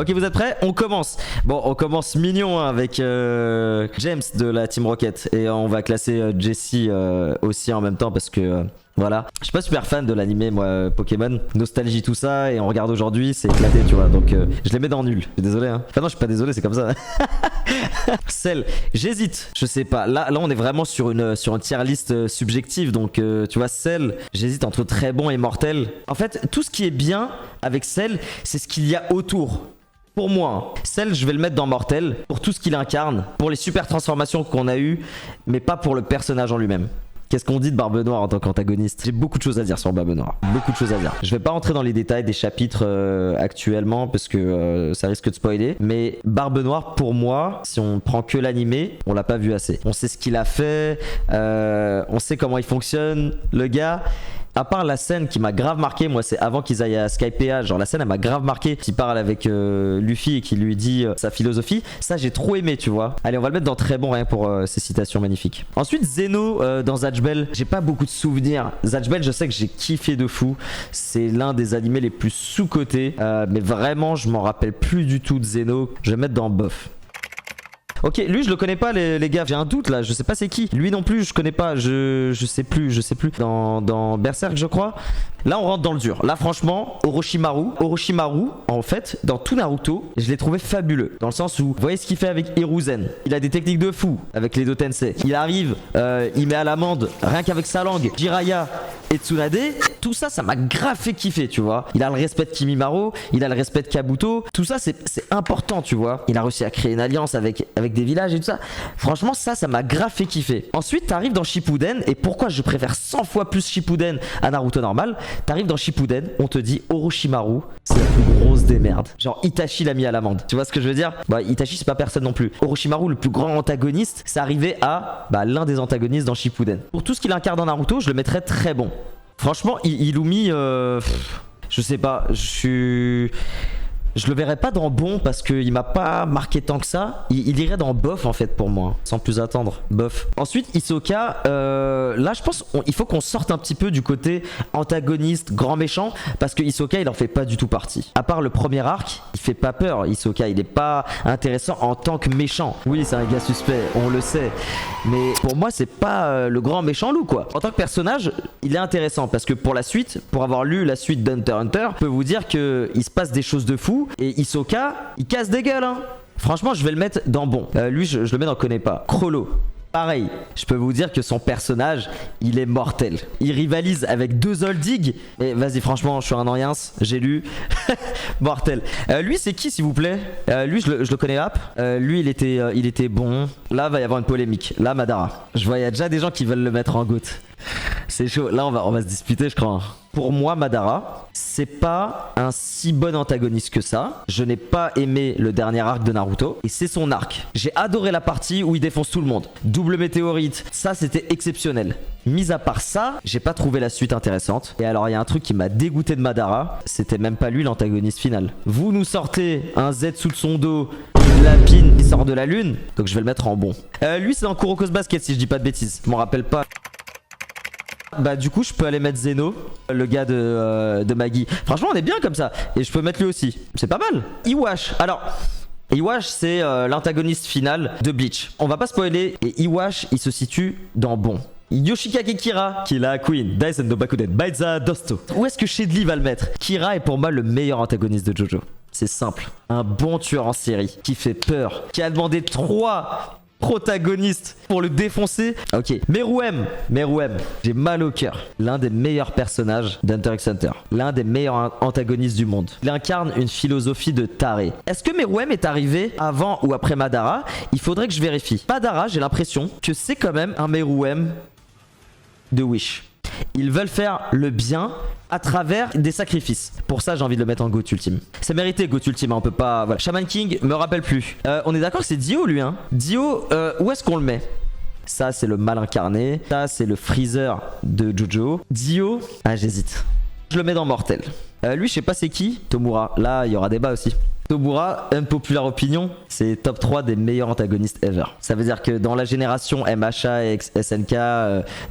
Ok, vous êtes prêts? On commence. Bon, on commence mignon hein, avec James de la Team Rocket. Et on va classer Jessie aussi en même temps parce que... voilà, je suis pas super fan de l'animé moi Pokémon, nostalgie tout ça et on regarde aujourd'hui c'est éclaté tu vois donc je les mets dans nul, je suis désolé hein. Enfin non je suis pas désolé c'est comme ça. Cell, j'hésite, je sais pas, là on est vraiment sur une tier list subjective donc tu vois Cell, j'hésite entre très bon et mortel. En fait tout ce qui est bien avec Cell c'est ce qu'il y a autour. Pour moi, Cell, je vais le mettre dans Mortel pour tout ce qu'il incarne, pour les super transformations qu'on a eues, mais pas pour le personnage en lui-même. Qu'est-ce qu'on dit de Barbe Noire en tant qu'antagoniste? J'ai beaucoup de choses à dire sur Barbe Noire. Beaucoup de choses à dire. Je vais pas rentrer dans les détails des chapitres actuellement parce que ça risque de spoiler. Mais Barbe Noire, pour moi, si on prend que l'animé, on l'a pas vu assez. On sait ce qu'il a fait, on sait comment il fonctionne, le gars. À part la scène qui m'a grave marqué, moi c'est avant qu'ils aillent à Skypiea, genre la scène elle m'a grave marqué, qui parle avec Luffy et qui lui dit sa philosophie, ça j'ai trop aimé tu vois. Allez on va le mettre dans très bon rien pour ces citations magnifiques. Ensuite Zeno dans Zatch Bell, j'ai pas beaucoup de souvenirs. Zatch Bell je sais que j'ai kiffé de fou, c'est l'un des animés les plus sous-cotés, mais vraiment je m'en rappelle plus du tout de Zeno, je vais le mettre dans bof. Ok, lui je le connais pas les gars, j'ai un doute là, je sais pas c'est qui. Lui non plus je connais pas, je sais plus. Dans Berserk je crois. Là on rentre dans le dur. Là franchement, Orochimaru en fait, dans tout Naruto, je l'ai trouvé fabuleux. Dans le sens où, vous voyez ce qu'il fait avec Hiruzen. Il a des techniques de fou avec les Tensei. Il arrive, il met à l'amende, rien qu'avec sa langue, Jiraiya et Tsunade. Tout ça, ça m'a grave fait kiffer, tu vois. Il a le respect de Kimimaro, il a le respect de Kabuto. Tout ça, c'est important, tu vois. Il a réussi à créer une alliance avec des villages et tout ça. Franchement, ça m'a grave fait kiffer. Ensuite, t'arrives dans Shippuden. Et pourquoi je préfère 100 fois plus Shippuden à Naruto normal? T'arrives dans Shippuden, on te dit Orochimaru, c'est la plus grosse des merdes. Genre Itachi l'a mis à l'amende. Tu vois ce que je veux dire? Bah, Itachi, c'est pas personne non plus. Orochimaru, le plus grand antagoniste, c'est arrivé à l'un des antagonistes dans Shippuden. Pour tout ce qu'il incarne dans Naruto, je le mettrais très bon. Franchement, Illumi, je sais pas, je le verrais pas dans bon parce qu'il m'a pas marqué tant que ça. Il irait dans bof en fait pour moi, sans plus attendre. Bof. Ensuite, Hisoka, là je pense il faut qu'on sorte un petit peu du côté antagoniste, grand méchant, parce que Hisoka il en fait pas du tout partie. À part le premier arc, il fait pas peur. Hisoka, il est pas intéressant en tant que méchant. Oui, c'est un gars suspect, on le sait. Mais pour moi, c'est pas le grand méchant loup quoi. En tant que personnage, il est intéressant parce que pour la suite, pour avoir lu la suite d'Hunter x Hunter, je peux vous dire que il se passe des choses de fou. Et Hisoka, il casse des gueules hein. Franchement je vais le mettre dans bon. Lui je le mets dans connais pas. Chrollo, pareil, je peux vous dire que son personnage, il est mortel. Il rivalise avec deux Oldig. Et vas-y franchement je suis un anciens, j'ai lu. Mortel. Lui c'est qui s'il vous plaît? Lui je le connais hop. Lui il était bon. Là va y avoir une polémique. Là Madara. Je vois il y a déjà des gens qui veulent le mettre en goutte. C'est chaud, là on va se disputer je crois. Pour moi Madara, c'est pas un si bon antagoniste que ça. Je n'ai pas aimé le dernier arc de Naruto. Et c'est son arc. J'ai adoré la partie où il défonce tout le monde. Double météorite, ça c'était exceptionnel. Mis à part ça, j'ai pas trouvé la suite intéressante. Et alors il y a un truc qui m'a dégoûté de Madara. C'était même pas lui l'antagoniste final. Vous nous sortez un Zetsu de son dos, une lapine qui sort de la lune. Donc je vais le mettre en bon. Lui c'est dans Kuroko's Basket si je dis pas de bêtises. Je m'en rappelle pas. Bah du coup je peux aller mettre Zeno, le gars de Maggie. Franchement on est bien comme ça. Et je peux mettre lui aussi, c'est pas mal. Iwash, alors Iwash c'est l'antagoniste final de Bleach. On va pas spoiler. Et Iwash il se situe dans bon. Yoshikage Kira, qui est la queen, Daisen no Bakuden, Baiza Dosto. Où est-ce que Shedley va le mettre? Kira est pour moi le meilleur antagoniste de Jojo. C'est simple, un bon tueur en série, qui fait peur, qui a demandé 3 protagonistes pour le défoncer. Ok, Meruem, j'ai mal au cœur. L'un des meilleurs personnages d'Hunter x Hunter. L'un des meilleurs antagonistes du monde. Il incarne une philosophie de taré. Est-ce que Meruem est arrivé avant ou après Madara? Il faudrait que je vérifie. Madara, j'ai l'impression que c'est quand même un Meruem de Wish. Ils veulent faire le bien à travers des sacrifices. Pour ça, j'ai envie de le mettre en GOAT Ultime. C'est mérité GOAT Ultime, hein, on peut pas... Voilà. Shaman King, me rappelle plus. On est d'accord que c'est Dio, lui. Hein. Dio, où est-ce qu'on le met? Ça, c'est le mal incarné. Ça, c'est le Freezer de Jojo. Dio, ah, j'hésite. Je le mets dans Mortel. Lui, je sais pas c'est qui. Tomura. Là, il y aura débat aussi. Tomura, unpopular opinion, c'est top 3 des meilleurs antagonistes ever. Ça veut dire que dans la génération MHA et SNK,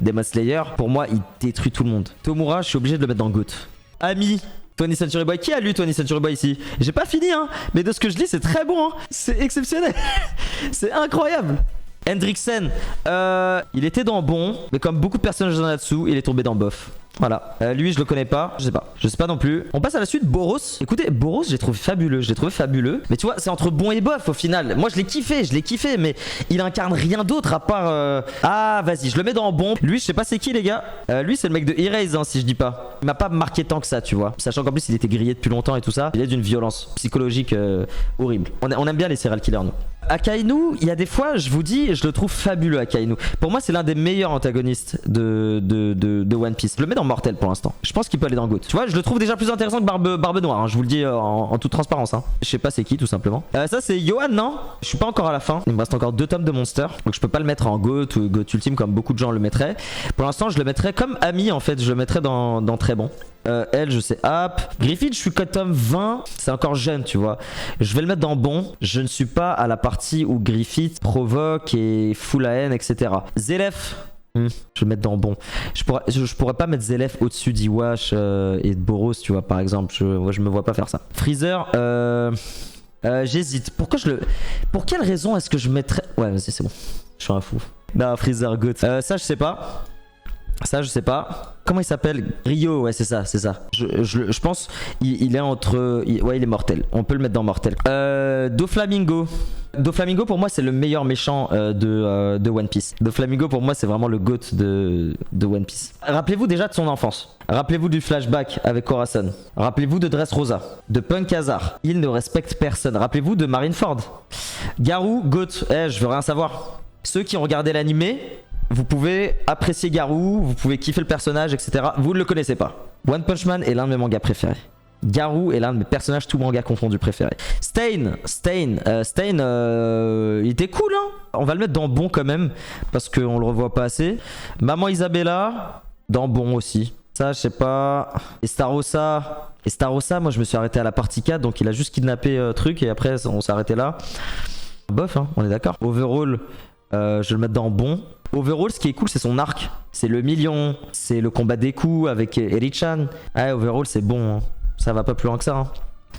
Demon Slayer, pour moi, il détruit tout le monde. Tomura, je suis obligé de le mettre dans GOAT. Ami, Tony Century Boy. Qui a lu Tony Century Boy ici? J'ai pas fini, hein. Mais de ce que je lis, c'est très bon, hein. C'est exceptionnel. C'est incroyable. Hendrickson, il était dans bon, mais comme beaucoup de personnages dans là-dessous, il est tombé dans bof. Voilà. Lui, je le connais pas. Je sais pas. Je sais pas non plus. On passe à la suite. Boros. Écoutez, Boros, j'ai trouvé fabuleux. J'ai trouvé fabuleux. Mais tu vois, c'est entre bon et bof au final. Moi, je l'ai kiffé. Mais il incarne rien d'autre à part. Ah, vas-y, je le mets dans bon. Lui, je sais pas c'est qui, les gars. Lui, c'est le mek de Erase, hein, si je dis pas. Il m'a pas marqué tant que ça, tu vois. Sachant qu'en plus, il était grillé depuis longtemps et tout ça. Il est d'une violence psychologique horrible. On aime bien les serial killers, nous. Akainu, il y a des fois, je vous dis, je le trouve fabuleux, Akainu. Pour moi, c'est l'un des meilleurs antagonistes de One Piece. Je le mets dans Mortel pour l'instant. Je pense qu'il peut aller dans Goat. Tu vois, je le trouve déjà plus intéressant que Barbe Noire, hein, je vous le dis en toute transparence. Hein. Je sais pas c'est qui, tout simplement. Ça, c'est Johan, non? Je suis pas encore à la fin. Il me reste encore 2 tomes de Monster. Donc, je peux pas le mettre en Goat ou Goat Ultime comme beaucoup de gens le mettraient. Pour l'instant, je le mettrais comme ami, en fait. Je le mettrais dans Très Bon. Elle, je sais, hop. Griffith, je suis qu'à tome 20. C'est encore jeune, tu vois. Je vais le mettre dans bon. Je ne suis pas à la partie où Griffith provoque et fout la haine, etc. Zelef. Je vais le mettre dans bon. Je pourrais pas mettre Zelef au-dessus d'Iwash et de Boros, tu vois, par exemple. Je me vois pas faire ça. Freezer, j'hésite. Pour quelle raison est-ce que je mettrais. Ouais, vas-y, c'est bon. Je suis un fou. Non, Freezer, good. Ça, je sais pas. Ça, je sais pas. Comment il s'appelle? Rio, ouais, c'est ça. Je pense il est entre. Ouais, il est mortel. On peut le mettre dans mortel. Doflamingo. Doflamingo, pour moi, c'est le meilleur méchant de One Piece. Doflamingo, pour moi, c'est vraiment le GOAT de One Piece. Rappelez-vous déjà de son enfance. Rappelez-vous du flashback avec Corazon. Rappelez-vous de Dressrosa. De Punk Hazard. Il ne respecte personne. Rappelez-vous de Marineford. Garou, GOAT. Je veux rien savoir. Ceux qui ont regardé l'animé. Vous pouvez apprécier Garou, vous pouvez kiffer le personnage, etc. Vous ne le connaissez pas. One Punch Man est l'un de mes mangas préférés. Garou est l'un de mes personnages, tout manga confondu, préférés. Stain, il était cool, hein. On va le mettre dans bon quand même, parce qu'on le revoit pas assez. Maman Isabella, dans bon aussi. Ça, je sais pas. Et Starossa, moi je me suis arrêté à la partie 4, donc il a juste kidnappé truc, et après on s'est arrêté là. Bof, hein, on est d'accord. Overall, je vais le mettre dans bon. Overall, ce qui est cool, c'est son arc. C'est le million, c'est le combat des coups avec Eri-chan. Ouais, overall, c'est bon. Hein. Ça va pas plus loin que ça. Hein.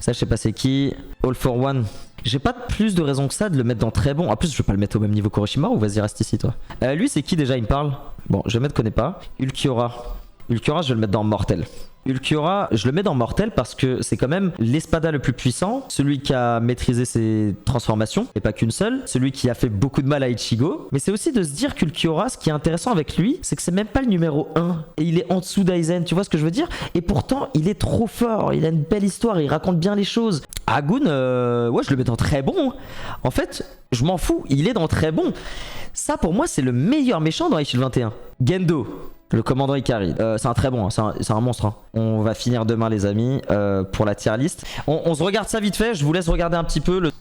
Ça, je sais pas c'est qui. All for One. J'ai pas plus de raison que ça de le mettre dans Très Bon. En plus, je vais pas le mettre au même niveau qu'Orochimaru ou vas-y, reste ici, toi. Lui, c'est qui déjà? Il me parle. Bon, je vais mettre connais pas. Ulquiorra. Ulquiorra, je vais le mettre dans Mortel. Ulquiorra, je le mets dans Mortel parce que c'est quand même l'espada le plus puissant, celui qui a maîtrisé ses transformations, et pas qu'une seule, celui qui a fait beaucoup de mal à Ichigo. Mais c'est aussi de se dire qu'Ulquiorra, ce qui est intéressant avec lui, c'est que c'est même pas le numéro 1, et il est en dessous d'Aizen, tu vois ce que je veux dire? Et pourtant, il est trop fort, il a une belle histoire, il raconte bien les choses. Hagoun, ouais, je le mets dans Très Bon. En fait, je m'en fous, il est dans Très Bon. Ça, pour moi, c'est le meilleur méchant dans High 21. Gendo. Le commandant Ikari, c'est un très bon, hein, c'est un monstre. Hein. On va finir demain les amis pour la tier list. On se regarde ça vite fait, je vous laisse regarder un petit peu le...